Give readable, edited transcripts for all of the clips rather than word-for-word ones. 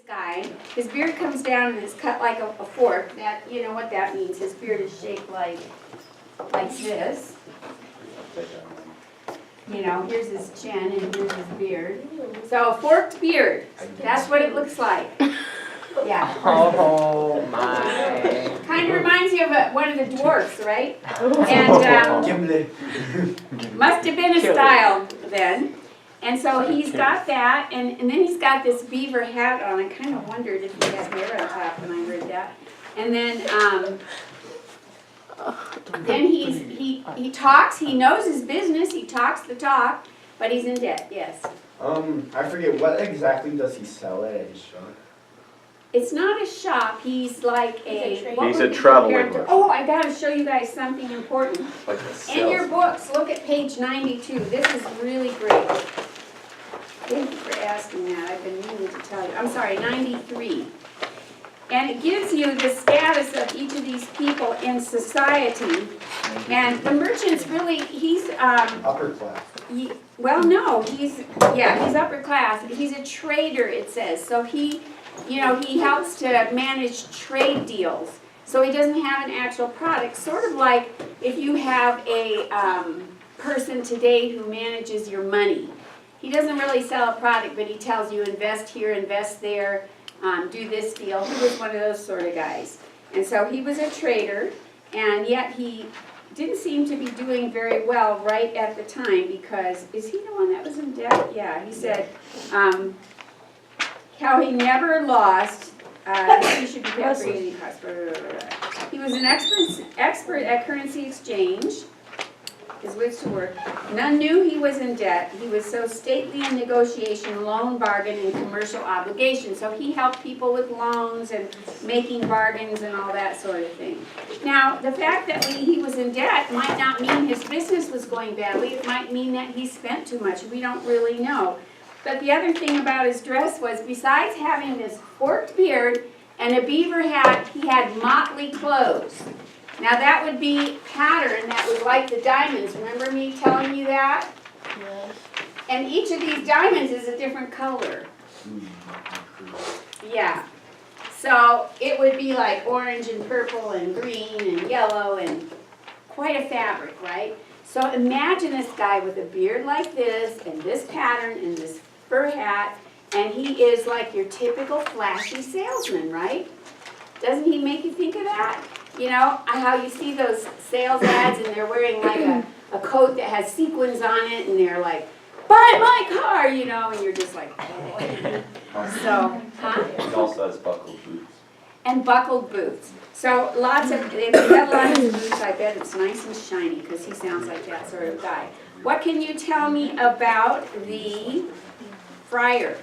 guy, his beard comes down and it's cut like a fork. That, you know what that means. His beard is shaped like this. You know, here's his chin and here's his beard. So a forked beard. That's what it looks like. Yeah. Oh my. Kind of reminds you of one of the dwarfs, right? And must have been a style then. And so he's got that, and then he's got this beaver hat on. I kind of wondered if he had hair on top when I heard that. And then he talks. He knows his business. He talks the talk, but he's in debt. Yes. I forget, what exactly does he sell at his shop? It's not a shop. He's like a. He's a traveler. Oh, I got to show you guys something important. Like In your books, look at page 92. This is really great. Thank you for asking that. I've been meaning to tell you. I'm sorry, 93. And it gives you the status of each of these people in society. And the merchant's really, he's Upper class. well, no, he's upper class. He's a trader, it says. So he helps to manage trade deals. So he doesn't have an actual product. Sort of like if you have a person today who manages your money. He doesn't really sell a product, but he tells you invest here, invest there, do this deal. He was one of those sort of guys. And so he was a trader, and yet he didn't seem to be doing very well right at the time because, is he the one that was in debt? Yeah, he said how he never lost, he should be kept for easy costs. He was an expert at currency exchange. His wits to work. None knew he was in debt. He was so stately in negotiation, loan, bargain, and commercial obligation. So he helped people with loans and making bargains and all that sort of thing. Now, the fact that he was in debt might not mean his business was going badly. It might mean that he spent too much. We don't really know. But the other thing about his dress was, besides having this forked beard and a beaver hat, he had motley clothes. Now that would be pattern that was like the diamonds. Remember me telling you that? Yes. And each of these diamonds is a different color. Yeah. So it would be like orange and purple and green and yellow and quite a fabric, right? So imagine this guy with a beard like this and this pattern and this fur hat, and he is like your typical flashy salesman, right? Doesn't he make you think of that? You know, how you see those sales ads and they're wearing like a coat that has sequins on it and they're like, buy my car, you know, and you're just like, oh. So, huh? He also has buckled boots. And buckled boots. So if you have a lot of boots, I bet it's nice and shiny because he sounds like that sort of guy. What can you tell me about the friar?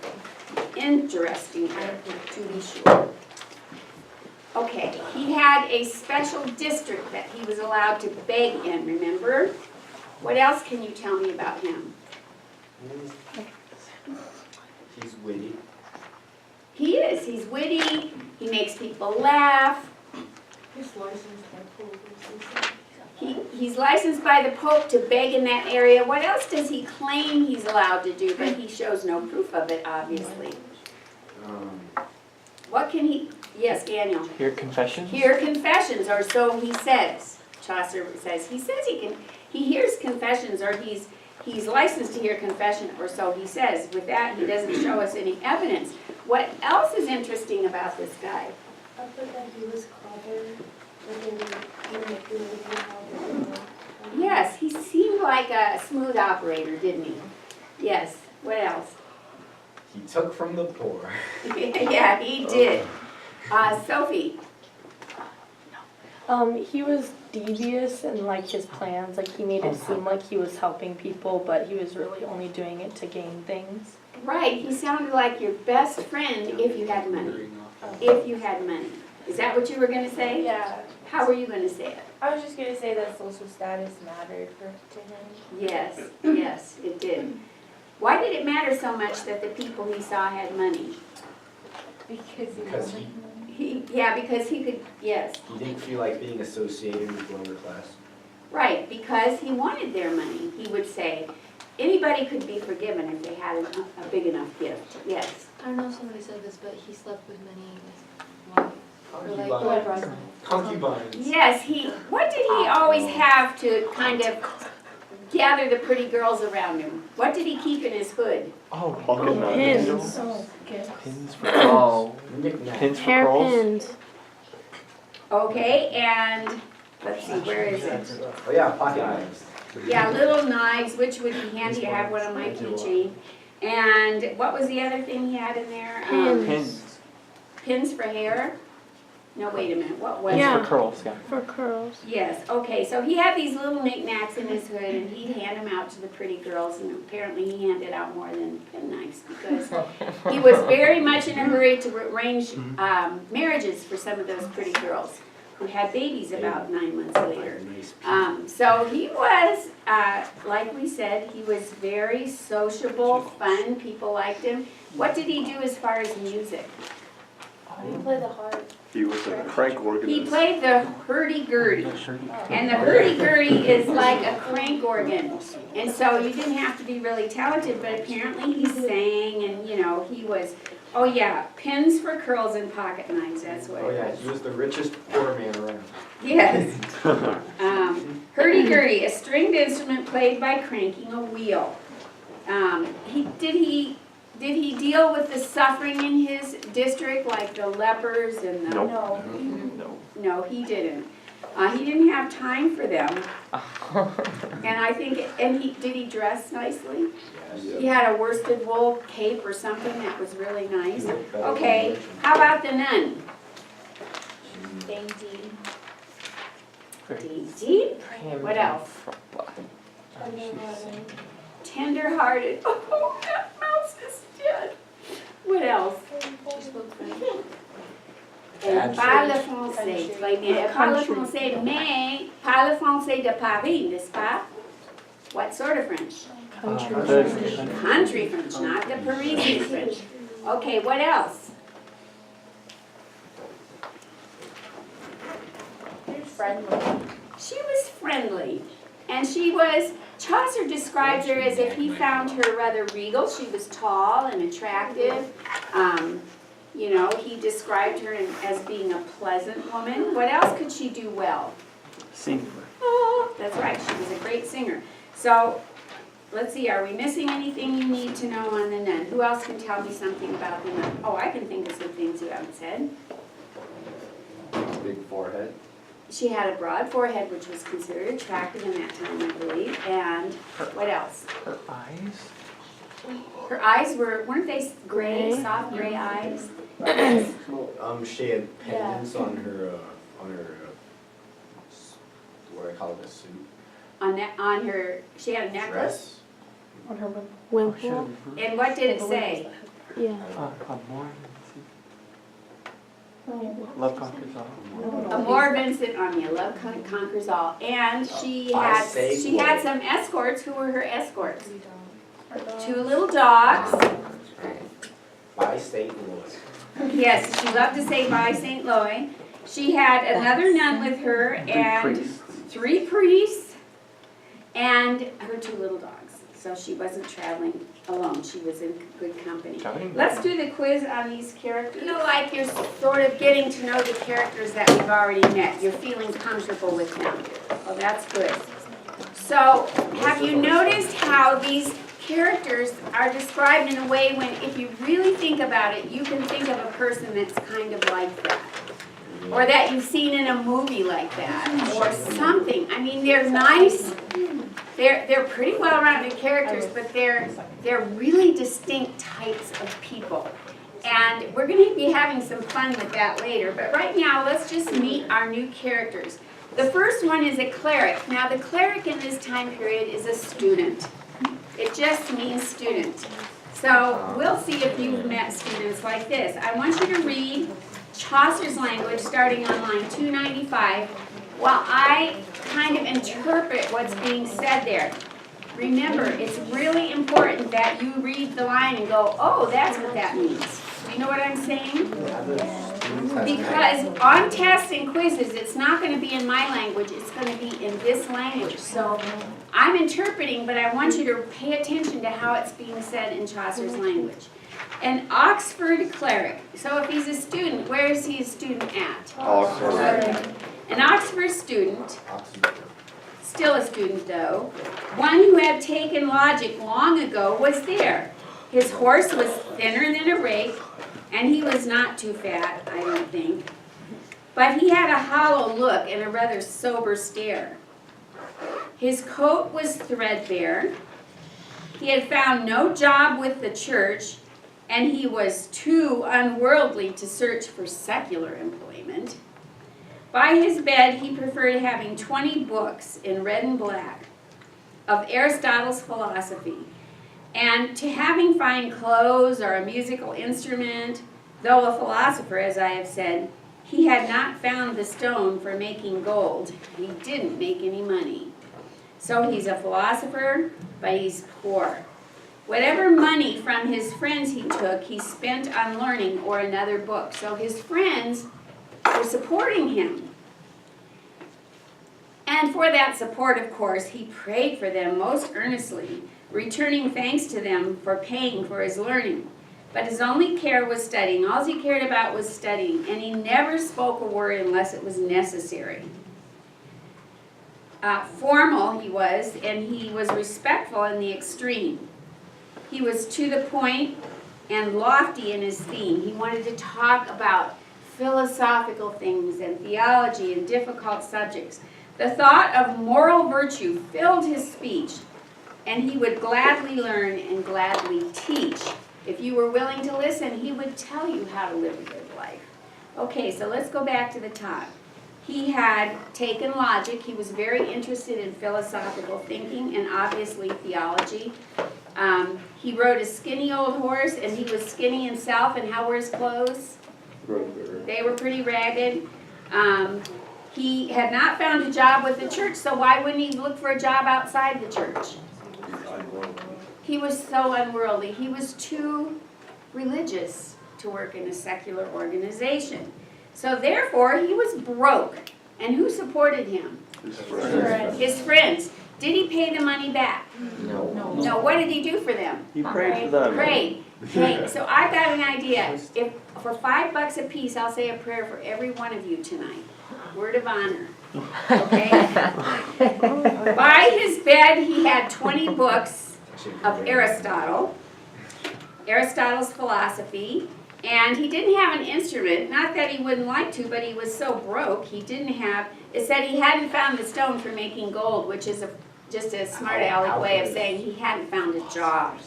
Interesting, to be sure. Okay, he had a special district that he was allowed to beg in, remember? What else can you tell me about him? He's witty. He is. He's witty. He makes people laugh. He's licensed by Pope. He's licensed by the Pope to beg in that area. What else does he claim he's allowed to do? But he shows no proof of it, obviously. What can he... Yes, Daniel. Hear confessions? Hear confessions, or so he says. Chaucer says he hears confessions, or he's licensed to hear confession, or so he says. With that, he doesn't show us any evidence. What else is interesting about this guy? I thought that he was clever. Yes, he seemed like a smooth operator, didn't he? Yes. What else? He took from the poor. Yeah, he did. Sophie. He was devious in like his plans. Like he made it seem like he was helping people, but he was really only doing it to gain things. Right. He sounded like your best friend if you had money. If you had money. Is that what you were going to say? Yeah. How were you going to say it? I was just going to say that social status mattered to him. Yes. Yes, it did. Why did it matter so much that the people he saw had money? Because Because he could, yes. He didn't feel like being associated with lower class. Right, because he wanted their money, he would say. anybody could be forgiven if they had a big enough gift, yes. I don't know if somebody said this, but he slept with many wives. Or like Concubines. Concubines. Yes, what did he always have to kind of gather the pretty girls around him? What did he keep in his hood? Oh, Pins. Pins for curls. Knick-knack. Pins for Hair curls. pins. Okay, and, let's see, where is it? Oh yeah, pocket knives. Yeah, little knives, which would be handy to have one on my keychain. And what was the other thing he had in there? Pins. Pins. Pins for hair? No, wait a minute, what was it? Pins Yeah. for curls, yeah. For curls. Yes, okay, so he had these little knickknacks in his hood, and he'd hand them out to the pretty girls, and apparently he handed out more than penknives, because he was very much in a hurry to arrange marriages for some of those pretty girls, who had babies about 9 months later. So he was, like we said, he was very sociable, fun, people liked him. What did he do as far as music? You play the harp. He was a crank organist. He played the hurdy-gurdy. And the hurdy-gurdy is like a crank organ. And so you didn't have to be really talented, but apparently he sang and, you know, he was, oh yeah, pins for curls and pocket knives, that's what Oh it yeah, was. he was the richest poor man around. Yes. Hurdy-gurdy, a stringed instrument played by cranking a wheel. Did he deal with the suffering in his district, like the lepers and the? Nope. No. No. No, he didn't. He didn't have time for them. And I think, did he dress nicely? He had a worsted wool cape or something that was really nice. Okay, how about the nun? Dainty. Dainty? What else? Tender-hearted. Oh, that mouse is dead. What else? She spoke French. Elle parle français. Très bien. Elle parle français, mais parle français de Paris, n'est-ce pas? What sort of French? Country French, not the Parisian French. Okay, what else? Friendly. She was friendly. And she was, Chaucer describes her as if he found her rather regal. She was tall and attractive. You know, he described her as being a pleasant woman. What else could she do well? Sing. Oh, that's right, she was a great singer. So, let's see, are we missing anything you need to know on the nun? Who else can tell me something about the nun? Oh, I can think of some things you haven't said. Big forehead. She had a broad forehead, which was considered attractive in that time, I believe. And what else? Her eyes? Her eyes weren't they gray, soft gray eyes? She had pendants on her, what do I call it, a suit? She had a necklace. Dress. On her Oh, wimple. And what did it say? Yeah. More. Love conquers all. Amor Vincent Armia, love conquers all. And she By had Sable. some escorts. Who were her escorts? 2 little dogs. By St. Louis. Yes, she loved to say by St. Louis. She had another nun with her and 3 priests and her 2 little dogs. So she wasn't traveling alone. She was in good company. Let's do the quiz on these characters. You know, like you're sort of getting to know the characters that we've already met. You're feeling comfortable with them. Well, that's good. So, have you noticed how these characters are described in a way when, if you really think about it, you can think of a person that's kind of like that. Or that you've seen in a movie like that. Or something. I mean, they're nice. They're pretty well-rounded characters, but they're really distinct types of people. And we're going to be having some fun with that later. But right now, let's just meet our new characters. The first one is a cleric. Now, the cleric in this time period is a student. It just means student. So we'll see if you've met students like this. I want you to read Chaucer's language starting on line 295 while I kind of interpret what's being said there. Remember, it's really important that you read the line and go, oh, that's what that means. Do you know what I'm saying? Yeah, the students have- Because on tests and quizzes, it's not gonna be in my language, it's gonna be in this language. So I'm interpreting, but I want you to pay attention to how it's being said in Chaucer's language. An Oxford cleric, so if he's a student, where is he a student at? An Oxford student, still a student though, one who had taken logic long ago was there. His horse was thinner than a rake, and he was not too fat, I don't think. But he had a hollow look and a rather sober stare. His coat was threadbare. He had found no job with the church, and he was too unworldly to search for secular employment. By his bed, he preferred having 20 books in red and black of Aristotle's philosophy, and to having fine clothes or a musical instrument. Though a philosopher, as I have said, he had not found the stone for making gold. He didn't make any money. So he's a philosopher, but he's poor. Whatever money from his friends he took, he spent on learning or another book. So his friends were supporting him. And for that support, of course, he prayed for them most earnestly, returning thanks to them for paying for his learning. But his only care was studying. All he cared about was studying, and he never spoke a word unless it was necessary. Formal he was, and he was respectful in the extreme. He was to the point and lofty in his theme. He wanted to talk about philosophical things and theology and difficult subjects. The thought of moral virtue filled his speech, and he would gladly learn and gladly teach. If you were willing to listen, he would tell you how to live a good life. Okay, so let's go back to the top. He had taken logic. He was very interested in philosophical thinking and obviously theology. He rode a skinny old horse, and he was skinny himself. And how were his clothes? They were pretty ragged. He had not found a job with the church, so why wouldn't he look for a job outside the church? He was so unworldly. He was too religious to work in a secular organization. So therefore, he was broke. And who supported him? His friends. Did he pay the money back? No. What did he do for them? He prayed for them. Prayed. Okay, so I've got an idea. If for $5 a piece, I'll say a prayer for every one of you tonight. Word of honor. Okay? By his bed, he had 20 books of Aristotle, Aristotle's philosophy, and he didn't have an instrument. Not that he wouldn't like to, but he was so broke, he didn't have, it said he hadn't found the stone for making gold, which is just a smart aleck way of saying he hadn't found a job.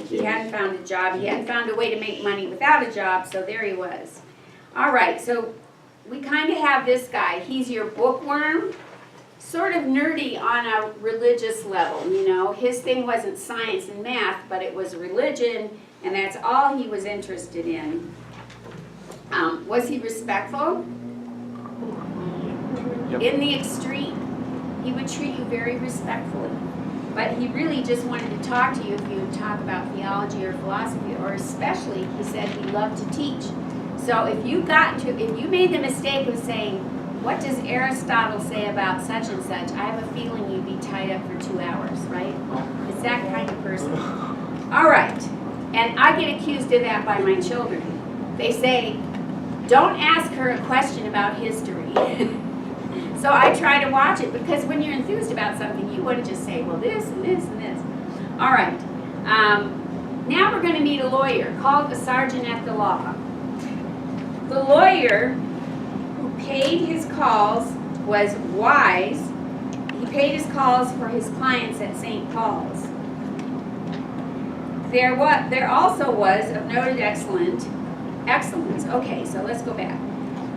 He hadn't found a job. He hadn't found a way to make money without a job, so there he was. All right, so we kind of have this guy. He's your bookworm, sort of nerdy on a religious level, you know. His thing wasn't science and math, but it was religion, and that's all he was interested in. Was he respectful? Yep. In the extreme. He would treat you very respectfully. But he really just wanted to talk to you if you would talk about theology or philosophy, or especially, he said he loved to teach. So if you made the mistake of saying, what does Aristotle say about such and such, I have a feeling you'd be tied up for 2 hours, right? It's that kind of person. All right, and I get accused of that by my children. They say, don't ask her a question about history. So I try to watch it, because when you're enthused about something, you wouldn't just say, well, this and this and this. All right, now we're going to meet a lawyer called the sergeant at the law. The lawyer who paid his calls was wise. He paid his calls for his clients at St. Paul's. There also was of noted excellence. Okay, so let's go back.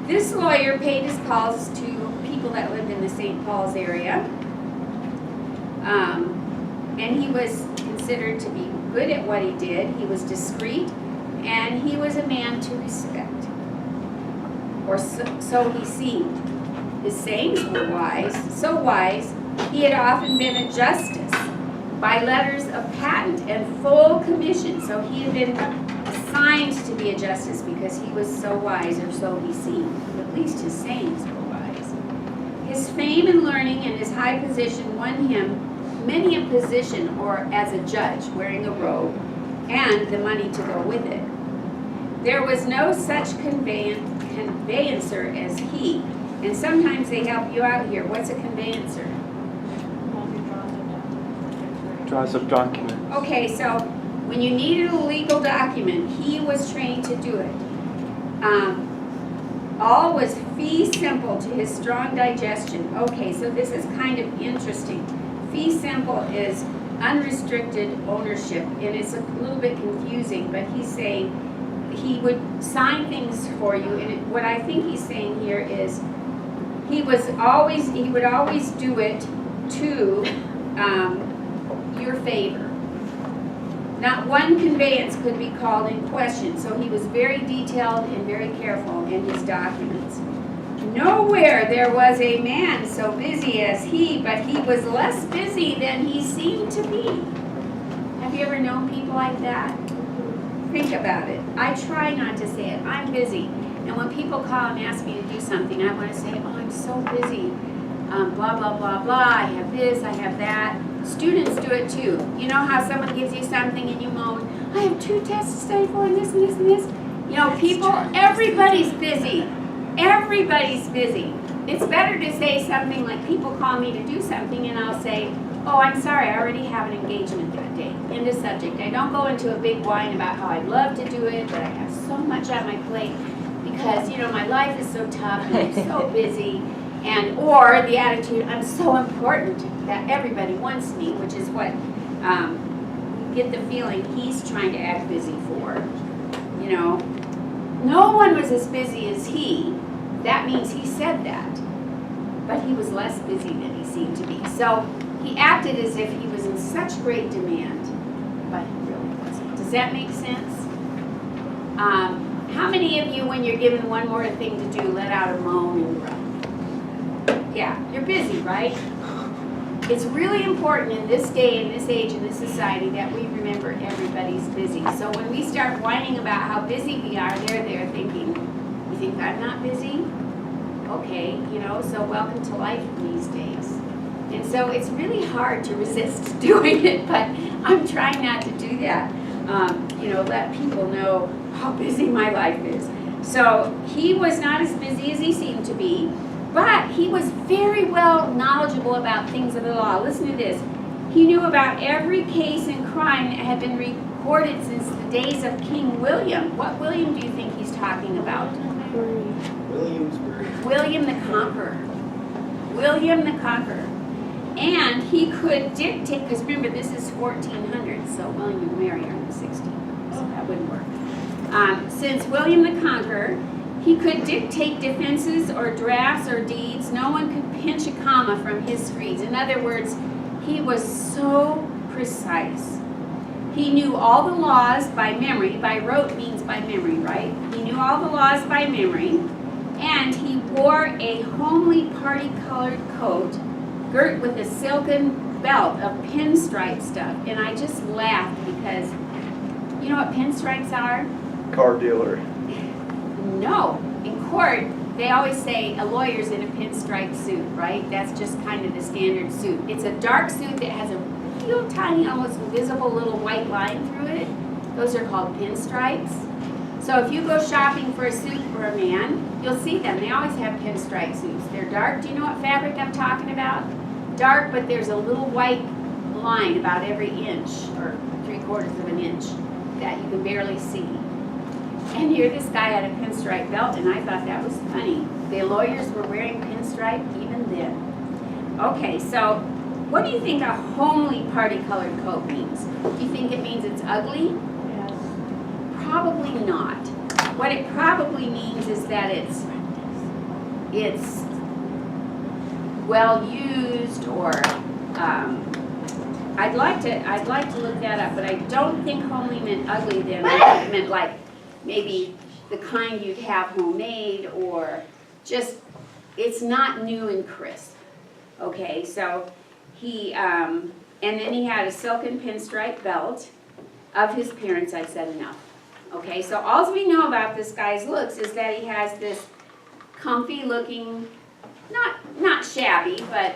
This lawyer paid his calls to people that lived in the St. Paul's area. And he was considered to be good at what he did. He was discreet, and he was a man to respect. Or so he seemed. His sayings were wise, so wise, he had often been a justice by letters of patent and full commission. So he had been a assigned to be a justice because he was so wise, or so he seemed. At least his sayings were wise. His fame and learning and his high position won him many a position or as a judge wearing a robe and the money to go with it. There was no such conveyancer as he. And sometimes they help you out here. What's a conveyancer? Draws up documents. Okay, so when you needed a legal document, he was trained to do it. All was fee simple to his strong digestion. Okay, so this is kind of interesting. Fee simple is unrestricted ownership, and it's a little bit confusing, but he's saying he would sign things for you, and what I think he's saying here is he would always do it to your favor. Not one conveyance could be called in question, so he was very detailed and very careful in his documents. Nowhere there was a man so busy as he, but he was less busy than he seemed to be. Have you ever known people like that? Think about it. I try not to say it. I'm busy. And when people call and ask me to do something, I want to say, oh, I'm so busy. Blah, blah, blah, blah. I have this, I have that. Students do it too. You know how someone gives you something and you moan, I have 2 tests to study for and this and this and this? You know, people, everybody's busy. Everybody's busy. It's better to say something like people call me to do something and I'll say, oh, I'm sorry, I already have an engagement that day. End of subject. I don't go into a big whine about how I'd love to do it, but I have so much on my plate because, you know, my life is so tough and I'm so busy. And, or the attitude, I'm so important that everybody wants me, which is what you get the feeling he's trying to act busy for. You know, no one was as busy as he. That means he said that. But he was less busy than he seemed to be. So he acted as if he was in such great demand, but he really wasn't. Does that make sense? How many of you, when you're given one more thing to do, let out a moan and groan? Yeah, you're busy, right? It's really important in this day, in this age, in this society that we remember everybody's busy. So when we start whining about how busy we are, they're there thinking, you think I'm not busy? Okay, you know, so welcome to life these days. And so it's really hard to resist doing it, but I'm trying not to do that. You know, let people know how busy my life is. So he was not as busy as he seemed to be. But he was very well knowledgeable about things of the law. Listen to this. He knew about every case and crime that had been recorded since the days of King William. What William do you think he's talking about? Williamsburg. William the Conqueror. William the Conqueror. And he could dictate, because remember this is 1400, so William and Mary are in the 1600s, so that wouldn't work. Since William the Conqueror, he could dictate defenses or drafts or deeds. No one could pinch a comma from his screeds. In other words, he was so precise. He knew all the laws by memory. By rote means by memory, right? He knew all the laws by memory. And he wore a homely party-colored coat girt with a silken belt of pinstripe stuff. And I just laughed because, you know what pinstripes are? Car dealer. No. In court, they always say a lawyer's in a pinstripe suit, right? That's just kind of the standard suit. It's a dark suit that has a real tiny, almost invisible little white line through it. Those are called pinstripes. So if you go shopping for a suit for a man, you'll see them. They always have pinstripe suits. They're dark. Do you know what fabric I'm talking about? Dark, but there's a little white line about every inch or 3/4 of an inch that you can barely see. And here this guy had a pinstripe belt, and I thought that was funny. The lawyers were wearing pinstripe even then. Okay, so what do you think a homely party-colored coat means? Do you think it means it's ugly? Yes. Probably not. What it probably means is that it's well used, or I'd like to look that up, but I don't think homely meant ugly then. I think it meant like maybe the kind you'd have homemade, or just, it's not new and crisp. Okay, so he, and then he had a silken pinstripe belt of his parents. I said enough. Okay, so all we know about this guy's looks is that he has this comfy looking, not shabby, but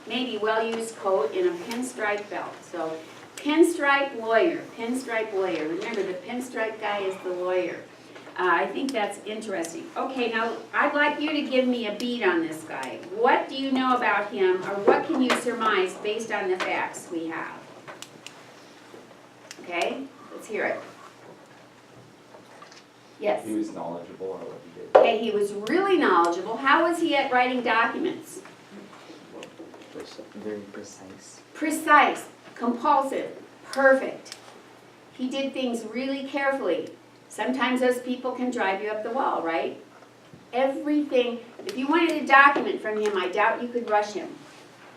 maybe well-used coat and a pinstripe belt. So pinstripe lawyer. Remember, the pinstripe guy is the lawyer. I think that's interesting. Okay, now I'd like you to give me a beat on this guy. What do you know about him, or what can you surmise based on the facts we have? Okay, let's hear it. Yes. He was knowledgeable or what he did. Okay, he was really knowledgeable. How was he at writing documents? Very precise. Precise, compulsive, perfect. He did things really carefully. Sometimes those people can drive you up the wall, right? Everything, if you wanted a document from him, I doubt you could rush him,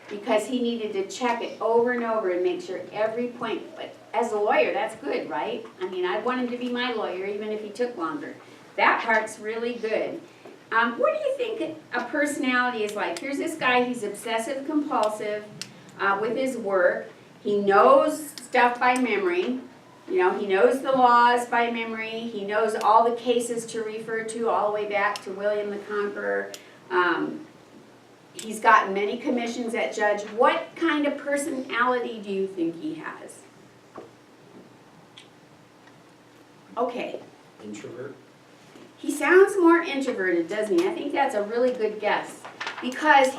because he needed to check it over and over and make sure every point, but as a lawyer, that's good, right? I mean, I'd want him to be my lawyer even if he took longer. That part's really good. What do you think a personality is like? Here's this guy, he's obsessive compulsive with his work. He knows stuff by memory. You know, he knows the laws by memory. He knows all the cases to refer to all the way back to William the Conqueror. He's gotten many commissions at judge. What kind of personality do you think he has? Okay. Introvert? He sounds more introverted, doesn't he? I think that's a really good guess, because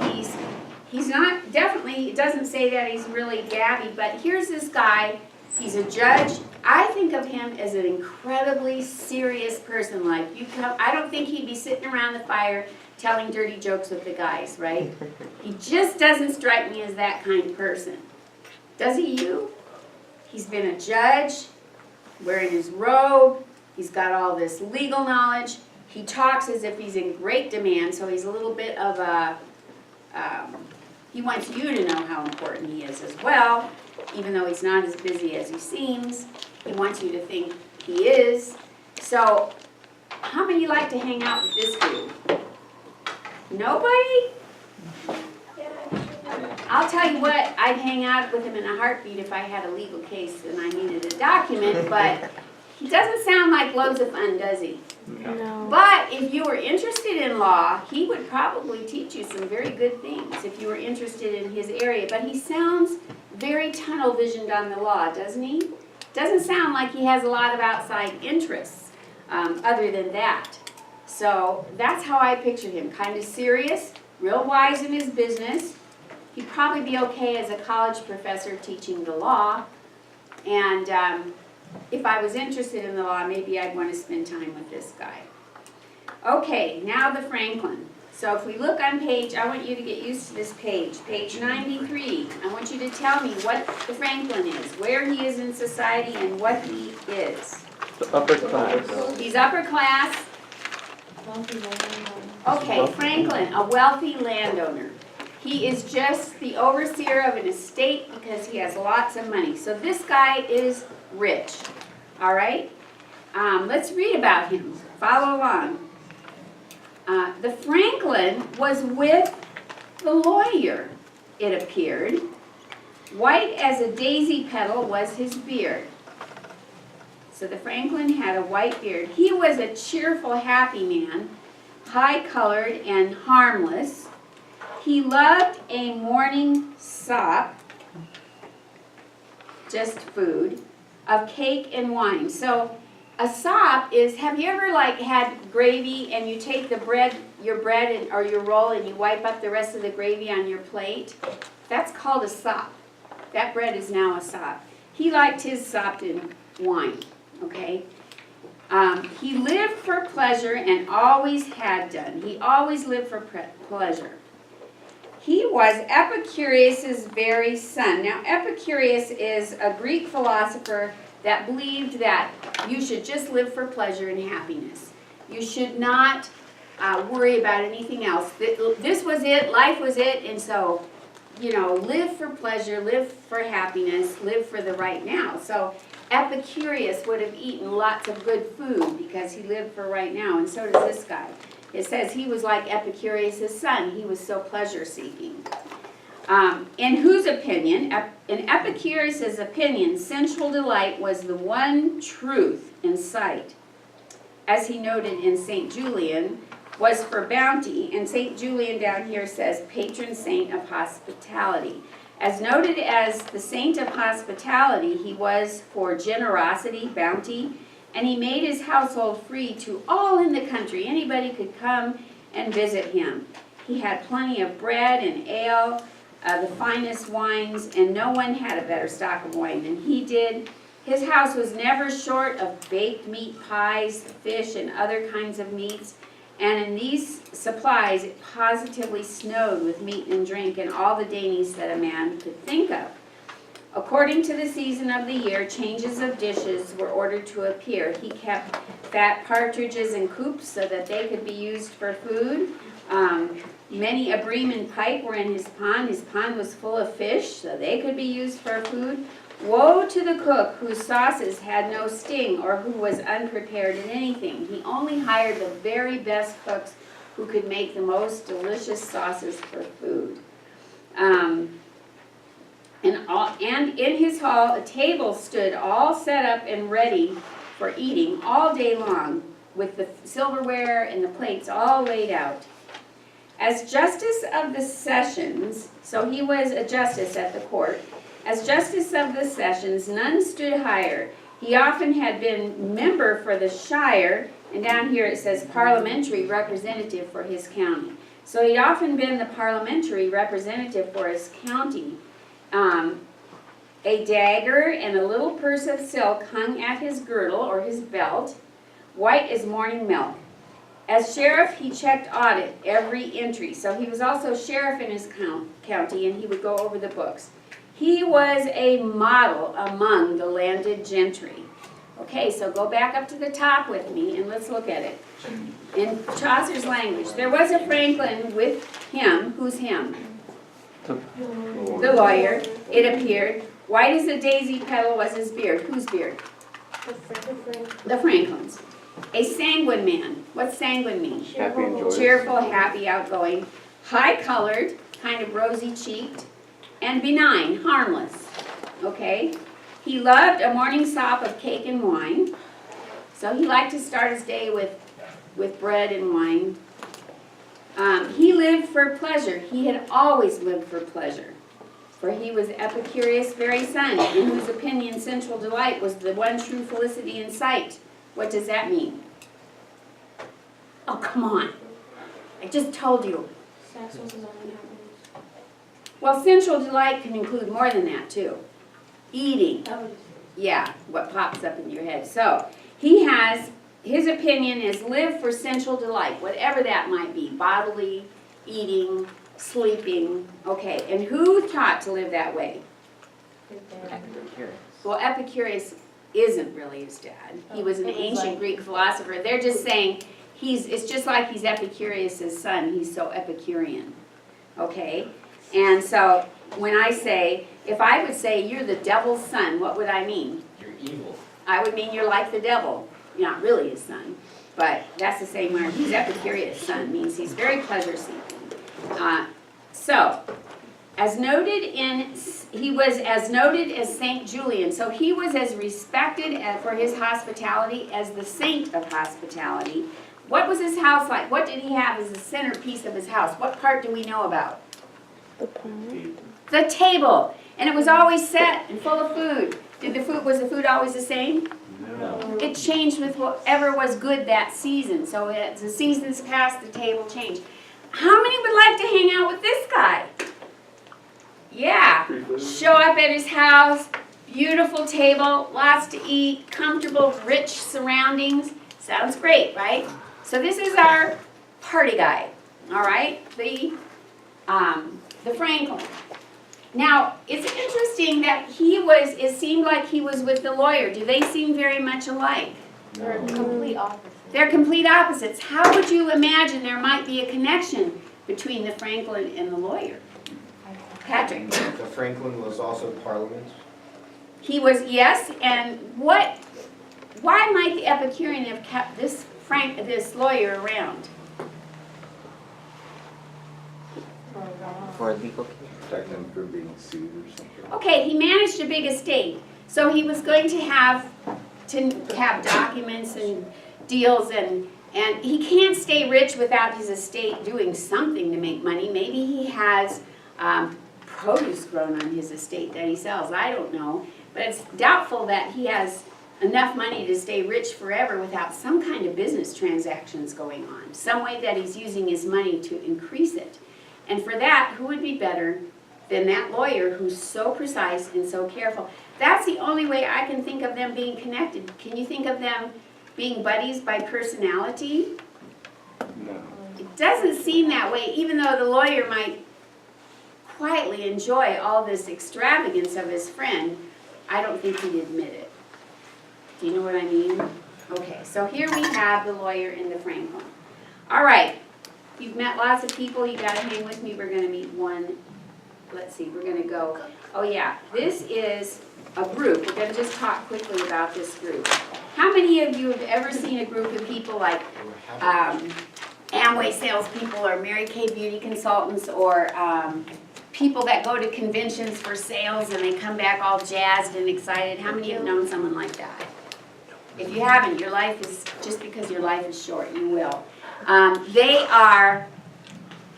he's not, definitely, it doesn't say that he's really gabby, but here's this guy, he's a judge. I think of him as an incredibly serious person. Like, you come, I don't think he'd be sitting around the fire telling dirty jokes with the guys, right? He just doesn't strike me as that kind of person. Does he you? He's been a judge, wearing his robe. He's got all this legal knowledge. He talks as if he's in great demand, so he's a little bit of a, he wants you to know how important he is as well, even though he's not as busy as he seems. He wants you to think he is. So, how many like to hang out with this dude? Nobody? I'll tell you what, I'd hang out with him in a heartbeat if I had a legal case and I needed a document, but he doesn't sound like loads of fun, does he? No. But if you were interested in law, he would probably teach you some very good things if you were interested in his area. But he sounds very tunnel visioned on the law, doesn't he? Doesn't sound like he has a lot of outside interests other than that. So that's how I picture him. Kind of serious, real wise in his business. He'd probably be okay as a college professor teaching the law. And if I was interested in the law, maybe I'd want to spend time with this guy. Okay, now the Franklin. So if we look on page, I want you to get used to this page, page 93. I want you to tell me what the Franklin is, where he is in society, and what he is. The upper class. He's upper class. Okay, Franklin, a wealthy landowner. He is just the overseer of an estate because he has lots of money. So this guy is rich, all right? Let's read about him. Follow along. The Franklin was with the lawyer, it appeared. White as a daisy petal was his beard. So the Franklin had a white beard. He was a cheerful, happy man, high-colored and harmless. He loved a morning sop, just food, of cake and wine. So a sop is, have you ever like had gravy and you take the bread, your bread and, or your roll, and you wipe up the rest of the gravy on your plate? That's called a sop. That bread is now a sop. He liked his sopped in wine, okay? He lived for pleasure and always had done. He always lived for pleasure. He was Epicurus's very son. Now, Epicurus is a Greek philosopher that believed that you should just live for pleasure and happiness. You should not worry about anything else. This was it, life was it, and so, you know, live for pleasure, live for happiness, live for the right now. So Epicurus would have eaten lots of good food because he lived for right now, and so does this guy. It says he was like Epicurus' son. He was so pleasure-seeking. In whose opinion, in Epicurus's opinion, sensual delight was the one truth in sight. As he noted in St. Julian, was for bounty, and St. Julian down here says patron saint of hospitality. As noted as the saint of hospitality, he was for generosity, bounty, and he made his household free to all in the country. Anybody could come and visit him. He had plenty of bread and ale, the finest wines, and no one had a better stock of wine than he did. His house was never short of baked meat pies, fish, and other kinds of meats. And in these supplies, it positively snowed with meat and drink and all the dainties that a man could think of. According to the season of the year, changes of dishes were ordered to appear. He kept fat partridges in coops so that they could be used for food. Many a bream and pike were in his pond. His pond was full of fish, so they could be used for food. Woe to the cook whose sauces had no sting or who was unprepared in anything. He only hired the very best cooks who could make the most delicious sauces for food. And in his hall, a table stood all set up and ready for eating all day long, with the silverware and the plates all laid out. As justice of the sessions, so he was a justice at the court, as justice of the sessions, none stood higher. He often had been member for the shire, and down here it says parliamentary representative for his county. So he'd often been the parliamentary representative for his county. A dagger and a little purse of silk hung at his girdle or his belt, white as morning milk. As sheriff, he checked audit every entry. So he was also sheriff in his county, and he would go over the books. He was a model among the landed gentry. Okay, so go back up to the top with me and let's look at it. In Chaucer's language, there was a Franklin with him. Who's him? The lawyer. It appeared. White as a daisy petal was his beard. Whose beard? The Franklin's. A sanguine man. What's sanguine mean? Happy and joyous. Cheerful, happy, outgoing, high-colored, kind of rosy-cheeked, and benign, harmless. Okay? He loved a morning sop of cake and wine. So he liked to start his day with bread and wine. He lived for pleasure. He had always lived for pleasure. For he was Epicurus' very son, in whose opinion sensual delight was the one true felicity in sight. What does that mean? Oh, come on. I just told you. Sex was his only happiness. Well, sensual delight can include more than that, too. Eating. That was Yeah, what pops up in your head. So, he has, his opinion is live for sensual delight, whatever that might be. Bodily, eating, sleeping. Okay, and who taught to live that way? his dad. Well, Epicurus isn't really his dad. He was an ancient Greek philosopher. They're just saying it's just like he's Epicurus' son. He's so Epicurean. Okay? And so when I say, if I would say you're the devil's son, what would I mean? You're evil. I would mean you're like the devil. You're not really his son, but that's the same word. He's Epicurus' son, means he's very pleasure-seeking. He was as noted as St. Julian. So he was as respected for his hospitality as the saint of hospitality. What was his house like? What did he have as the centerpiece of his house? What part do we know about? The table. And it was always set and full of food. Was the food always the same? No. It changed with whatever was good that season. So as the seasons passed, the table changed. How many would like to hang out with this guy? Yeah. Show up at his house, beautiful table, lots to eat, comfortable, rich surroundings. Sounds great, right? So this is our party guy, all right? The Franklin. Now, it's interesting that it seemed like he was with the lawyer. Do they seem very much alike? They're complete opposites. They're complete opposites. How would you imagine there might be a connection between the Franklin and the lawyer? Patrick. The Franklin was also Parliament. He was, yes, and why might the Epicurean have kept this lawyer around? For legal case. Protect them from being sued or something. Okay, he managed a big estate, so he was going to have documents and deals and he can't stay rich without his estate doing something to make money. Maybe he has produce grown on his estate that he sells, I don't know. But it's doubtful that he has enough money to stay rich forever without some kind of business transactions going on, some way that he's using his money to increase it. And for that, who would be better than that lawyer who's so precise and so careful? That's the only way I can think of them being connected. Can you think of them being buddies by personality? No. It doesn't seem that way, even though the lawyer might quietly enjoy all this extravagance of his friend. I don't think he'd admit it. Do you know what I mean? Okay, so here we have the lawyer in the frame home. All right, you've met lots of people. You got to hang with me. We're going to meet one. Let's see, we're going to go. Oh yeah, this is a group. We're going to just talk quickly about this group. How many of you have ever seen a group of people like Amway salespeople or Mary Kay beauty consultants or people that go to conventions for sales and they come back all jazzed and excited? How many have known someone like that? If you haven't, your life is, just because your life is short, you will. They are,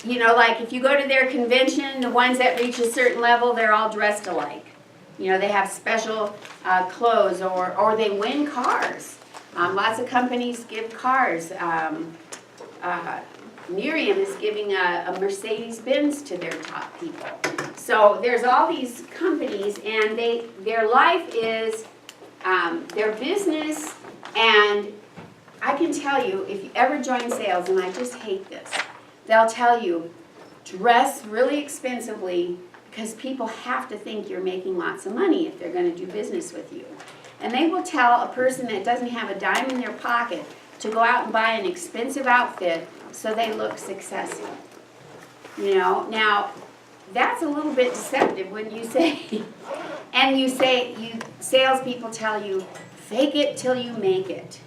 you know, like if you go to their convention, the ones that reach a certain level, they're all dressed alike. You know, they have special clothes or they win cars. Lots of companies give cars. Miriam is giving a Mercedes-Benz to their top people. So there's all these companies and their life is their business, and I can tell you, if you ever join sales, and I just hate this, they'll tell you, dress really expensively because people have to think you're making lots of money if they're going to do business with you. And they will tell a person that doesn't have a dime in their pocket to go out and buy an expensive outfit so they look successful. You know, now that's a little bit deceptive when you say, and you salespeople tell you, fake it till you make it.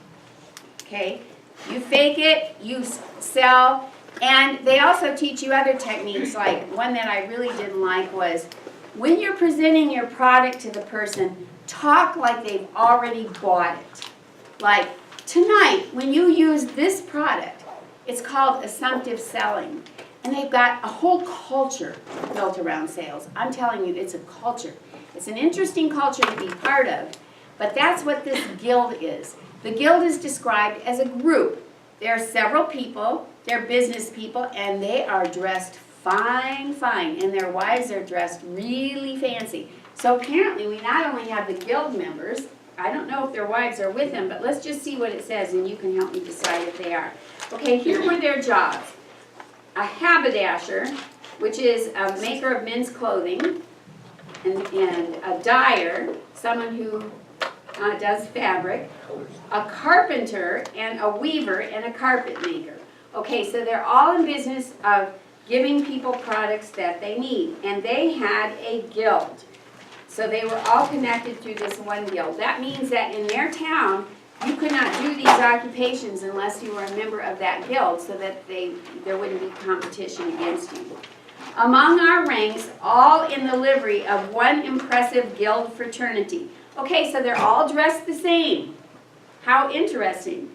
Okay? You fake it, you sell, and they also teach you other techniques. Like one that I really didn't like was, when you're presenting your product to the person, talk like they've already bought it. Like, tonight, when you use this product, it's called assumptive selling. And they've got a whole culture built around sales. I'm telling you, it's a culture. It's an interesting culture to be part of, but that's what this guild is. The guild is described as a group. There are several people, they're business people, and they are dressed fine, and their wives are dressed really fancy. So apparently we not only have the guild members, I don't know if their wives are with them, but let's just see what it says and you can help me decide if they are. Okay, here were their jobs. A haberdasher, which is a maker of men's clothing, and a dyer, someone who does fabric, a carpenter, and a weaver, and a carpet maker. Okay, so they're all in business of giving people products that they need, and they had a guild. So they were all connected through this one guild. That means that in their town, you could not do these occupations unless you were a member of that guild, so that there wouldn't be competition against you. Among our ranks, all in the livery of one impressive guild fraternity. Okay, so they're all dressed the same. How interesting.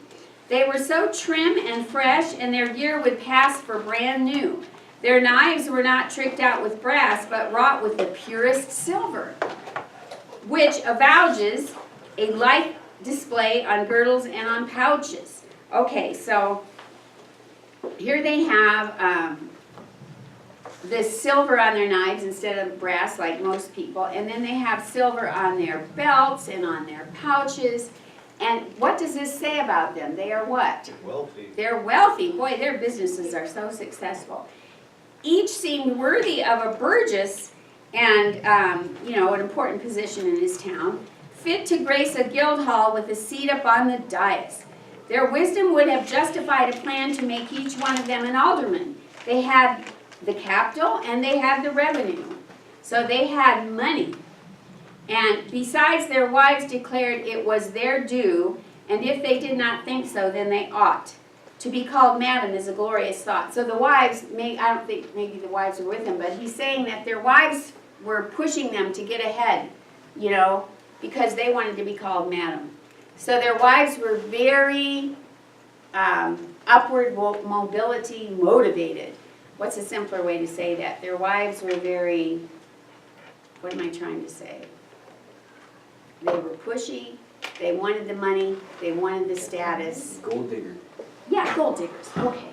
They were so trim and fresh, and their gear would pass for brand new. Their knives were not tricked out with brass, but wrought with the purest silver, which avouches a light display on girdles and on pouches. Okay, so here they have this silver on their knives instead of brass like most people, and then they have silver on their belts and on their pouches. And what does this say about them? They are what? Wealthy. They're wealthy. Boy, their businesses are so successful. Each seemed worthy of a burgess and, you know, an important position in his town, fit to grace a guild hall with a seat upon the dais. Their wisdom would have justified a plan to make each one of them an alderman. They had the capital and they had the revenue. So they had money. And besides, their wives declared it was their due, and if they did not think so, then they ought to be called madam is a glorious thought. So the wives, I don't think maybe the wives were with him, but he's saying that their wives were pushing them to get ahead, you know, because they wanted to be called madam. So their wives were very upward mobility motivated. What's a simpler way to say that? Their wives were very, what am I trying to say? They were pushy, they wanted the money, they wanted the status. Gold digger. Yeah, gold diggers, okay.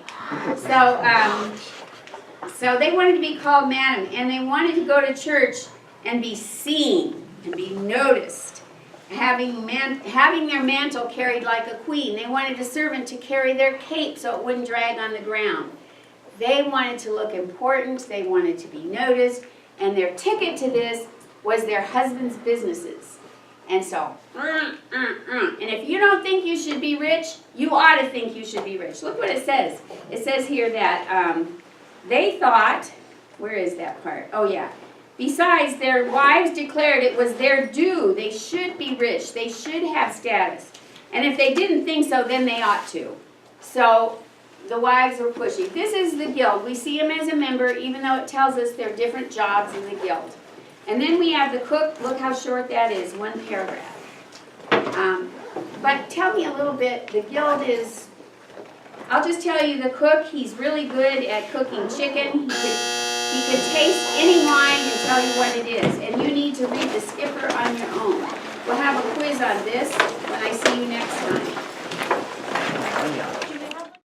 So they wanted to be called madam, and they wanted to go to church and be seen and be noticed. Having their mantle carried like a queen. They wanted a servant to carry their cape so it wouldn't drag on the ground. They wanted to look important, they wanted to be noticed, and their ticket to this was their husband's businesses. And so, and if you don't think you should be rich, you ought to think you should be rich. Look what it says. It says here that they thought, where is that part? Oh yeah. Besides, their wives declared it was their due. They should be rich. They should have status. And if they didn't think so, then they ought to. So the wives were pushy. This is the guild. We see them as a member, even though it tells us they're different jobs in the guild. And then we have the cook. Look how short that is, one paragraph. But tell me a little bit, the guild is, I'll just tell you, the cook, he's really good at cooking chicken. He can taste any wine and tell you what it is. And you need to read the skipper on your own. We'll have a quiz on this.